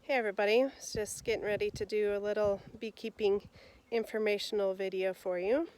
Hey everybody, just getting ready to do a little beekeeping informational video for you.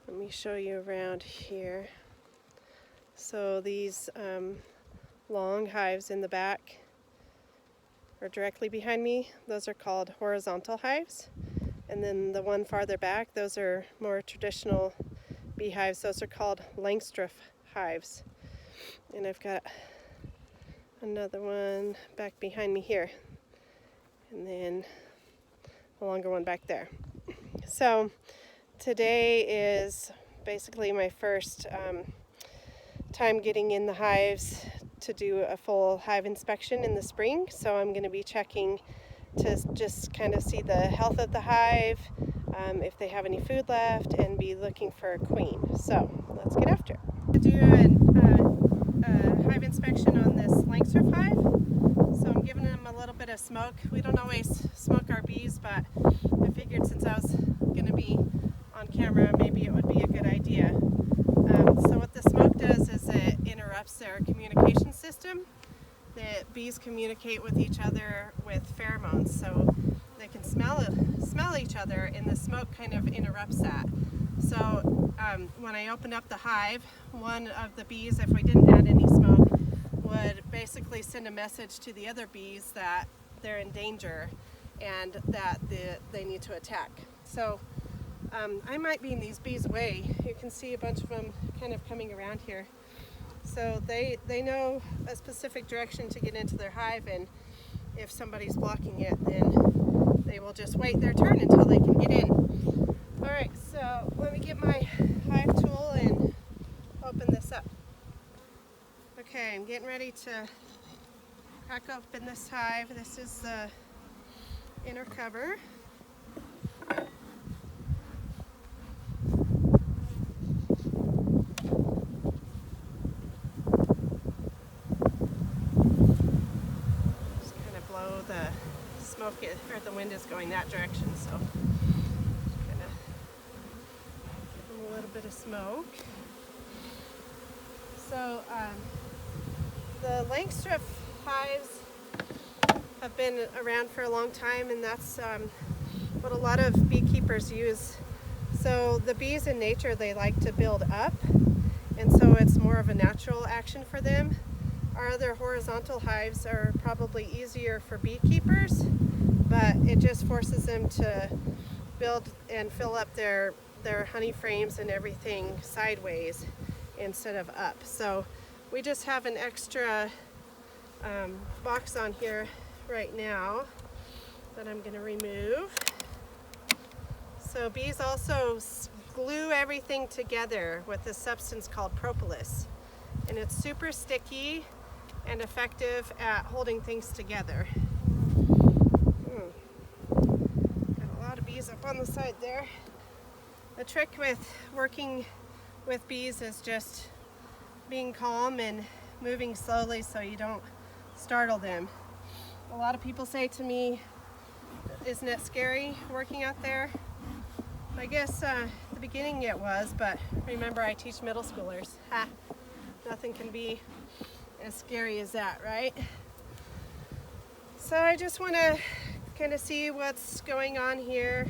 Let me show you around here. So these long hives in the back or directly behind me, those are called horizontal hives. And then the one farther back, those are more traditional beehives. Those are called Langstroth hives. And I've got another one back behind me here. And then a longer one back there. So today is basically my first time getting in the hives to do a full hive inspection in the spring. So I'm going to be checking to just kind of see the health of the hive, if they have any food left, and be looking for a queen. So let's get after it. To do a hive inspection on this Langstroth hive. So I'm giving them a little bit of smoke. We don't always smoke our bees, but I figured since I was going to be on camera, maybe it would be a good idea. So what the smoke does is it interrupts their communication system. The bees communicate with each other with pheromones, so they can smell each other, and the smoke kind of interrupts that. So when I opened up the hive, one of the bees, if we didn't add any smoke, would basically send a message to the other bees that they're in danger and that they need to attack. So I might be in these bees' way. You can see a bunch of them kind of coming around here. So they know a specific direction to get into their hive, and if somebody's blocking it, then they will just wait their turn until they can get in. Alright, so let me get my hive tool and open this up. Okay, I'm getting ready to crack open this hive. This is the inner cover. Just kind of blow the smoke, or the wind is going that direction, so just kind of give them a little bit of smoke. So the Langstroth hives have been around for a long time, and that's what a lot of beekeepers use. So the bees in nature, they like to build up, and so it's more of a natural action for them. Our other horizontal hives are probably easier for beekeepers, but it just forces them to build and fill up their honey frames and everything sideways instead of up. So we just have an extra box on here right now that I'm going to remove. So bees also glue everything together with this substance called propolis, and it's super sticky and effective at holding things together. Got a lot of bees up on the side there. The trick with working with bees is just being calm and moving slowly so you don't startle them. A lot of people say to me, isn't it scary working out there? I guess at the beginning it was, but remember, I teach middle schoolers. Nothing can be as scary as that, right? So I just want to kind of see what's going on here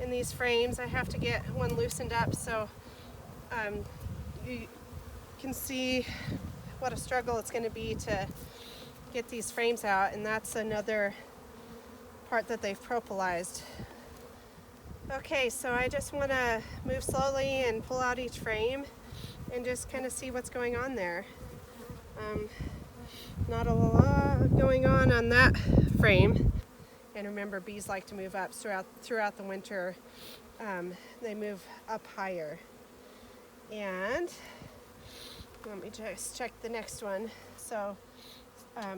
in these frames. I have to get one loosened up so you can see what a struggle it's going to be to get these frames out, and that's another part that they've propolized. Okay, so I just want to move slowly and pull out each frame and just kind of see what's going on there. Not a lot going on that frame. And remember, bees like to move up throughout the winter. They move up higher. And let me just check the next one. So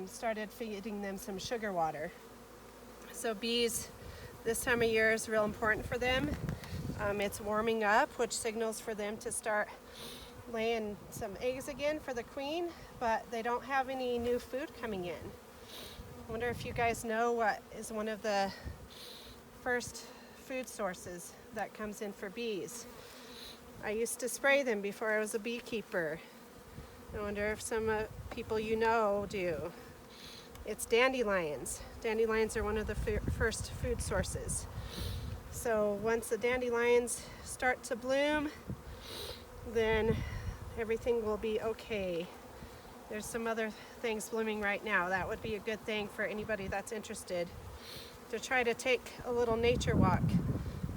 started feeding them some sugar water. So bees, this time of year is real important for them. It's warming up, which signals for them to start laying some eggs again for the queen, but they don't have any new food coming in. I wonder if you guys know what is one of the first food sources that comes in for bees. I used to spray them before I was a beekeeper. I wonder if some people you know do. It's dandelions. Dandelions are one of the first food sources. So once the dandelions start to bloom, then everything will be okay. There's some other things blooming right now. That would be a good thing for anybody that's interested to try to take a little nature walk.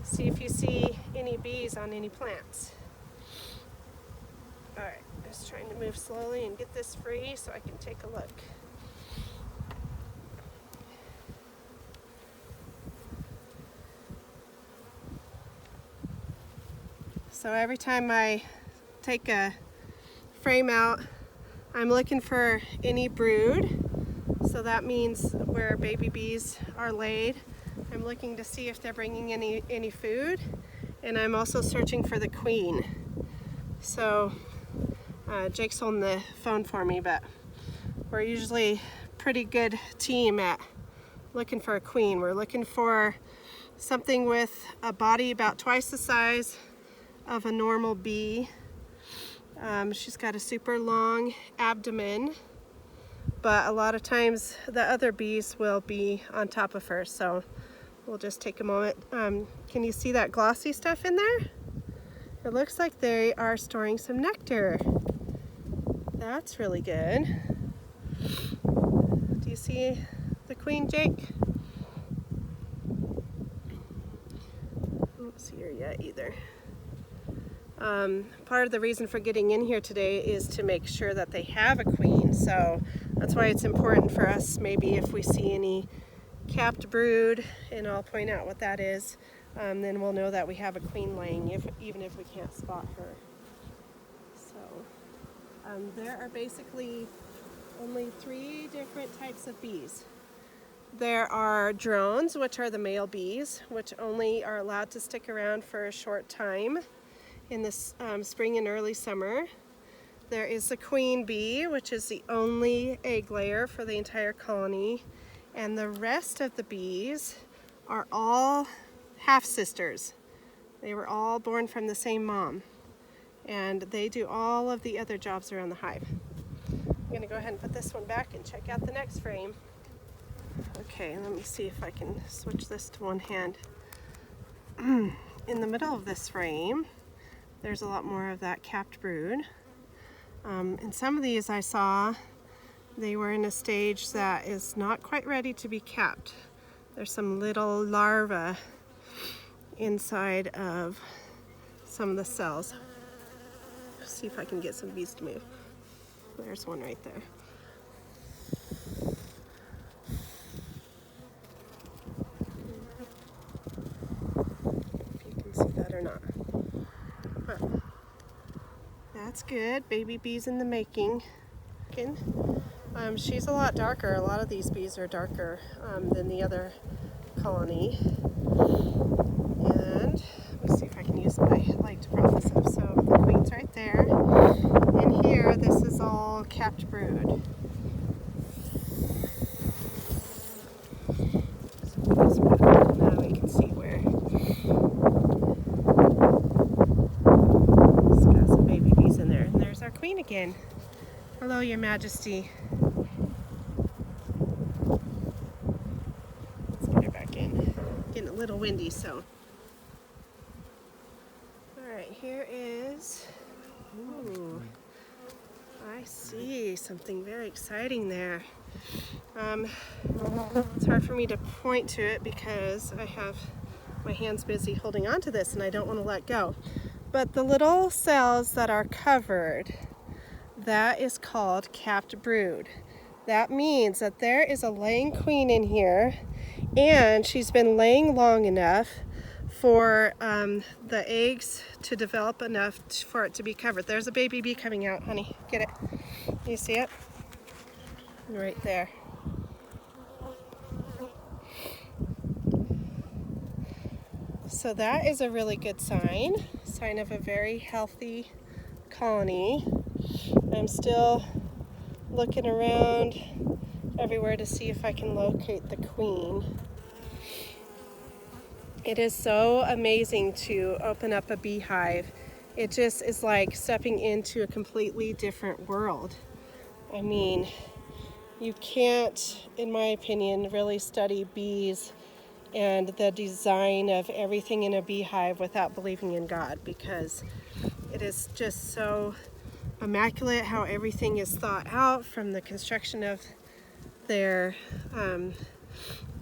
See if you see any bees on any plants. All right, just trying to move slowly and get this free so I can take a look. So every time I take a frame out, I'm looking for any brood. So that means where baby bees are laid. I'm looking to see if they're bringing any food. And I'm also searching for the queen. So Jake's holding the phone for me, but we're usually a pretty good team at looking for a queen. We're looking for something with a body about twice the size of a normal bee. She's got a super long abdomen, but a lot of times the other bees will be on top of her, so we'll just take a moment. Can you see that glossy stuff in there? It looks like they are storing some nectar. That's really good. Do you see the queen, Jake? I don't see her yet either. Part of the reason for getting in here today is to make sure that they have a queen, so that's why it's important for us, maybe if we see any capped brood, and I'll point out what that is, then we'll know that we have a queen laying, even if we can't spot her. So there are basically only 3 different types of bees. There are drones, which are the male bees, which only are allowed to stick around for a short time in the spring and early summer. There is the queen bee, which is the only egg layer for the entire colony, and the rest of the bees are all half-sisters. They were all born from the same mom, and they do all of the other jobs around the hive. I'm gonna go ahead and put this one back and check out the next frame. Okay, let me see if I can switch this to one hand. In the middle of this frame, there's a lot more of that capped brood. And some of these I saw, they were in a stage that is not quite ready to be capped. There's some little larvae inside of some of the cells. Let's see if I can get some bees to move. There's one right there. If you can see that or not. But that's good. Baby bees in the making. She's a lot darker. A lot of these bees are darker than the other colony. And let me see if I can use my light to prop this up. So the queen's right there. In here, this is all capped brood. So now we can see where it's got some baby bees in there. And there's our queen again. Hello, Your Majesty. Let's get her back in. Getting a little windy, so. Alright, here is. Ooh, I see something very exciting there. It's hard for me to point to it because I have my hands busy holding on to this and I don't want to let go. But the little cells that are covered, that is called capped brood. That means that there is a laying queen in here, and she's been laying long enough for the eggs to develop enough for it to be covered. There's a baby bee coming out, honey. Get it? You see it? Right there. So that is a really good sign of a very healthy colony. I'm still looking around everywhere to see if I can locate the queen. It is so amazing to open up a beehive. It just is like stepping into a completely different world. I mean, You can't, in my opinion, really study bees and the design of everything in a beehive without believing in God, because it is just so immaculate how everything is thought out, from the construction of their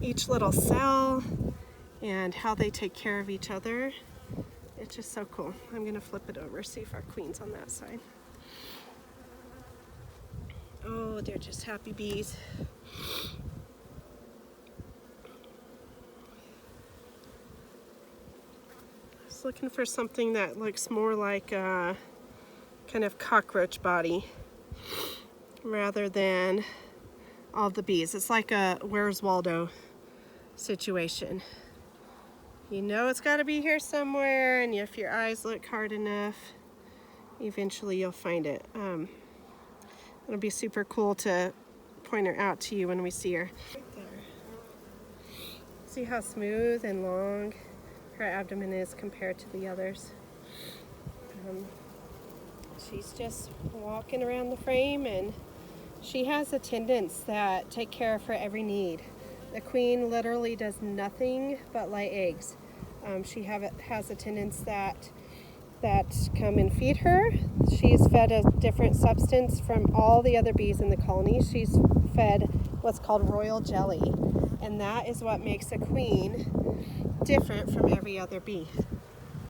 each little cell and how they take care of each other. It's just so cool. I'm going to flip it over, see if our queen's on that side. Oh, they're just happy bees. I was looking for something that looks more like a kind of cockroach body rather than all the bees. It's like a Where's Waldo situation. You know it's got to be here somewhere, and if your eyes look hard enough, eventually you'll find it. It'll be super cool to point her out to you when we see her. Right there. See how smooth and long her abdomen is compared to the others. She's just walking around the frame, and she has attendants that take care of her every need. The queen literally does nothing but lay eggs. She has attendants that come and feed her. She's fed a different substance from all the other bees in the colony. She's fed what's called royal jelly, and that is what makes a queen different from every other bee.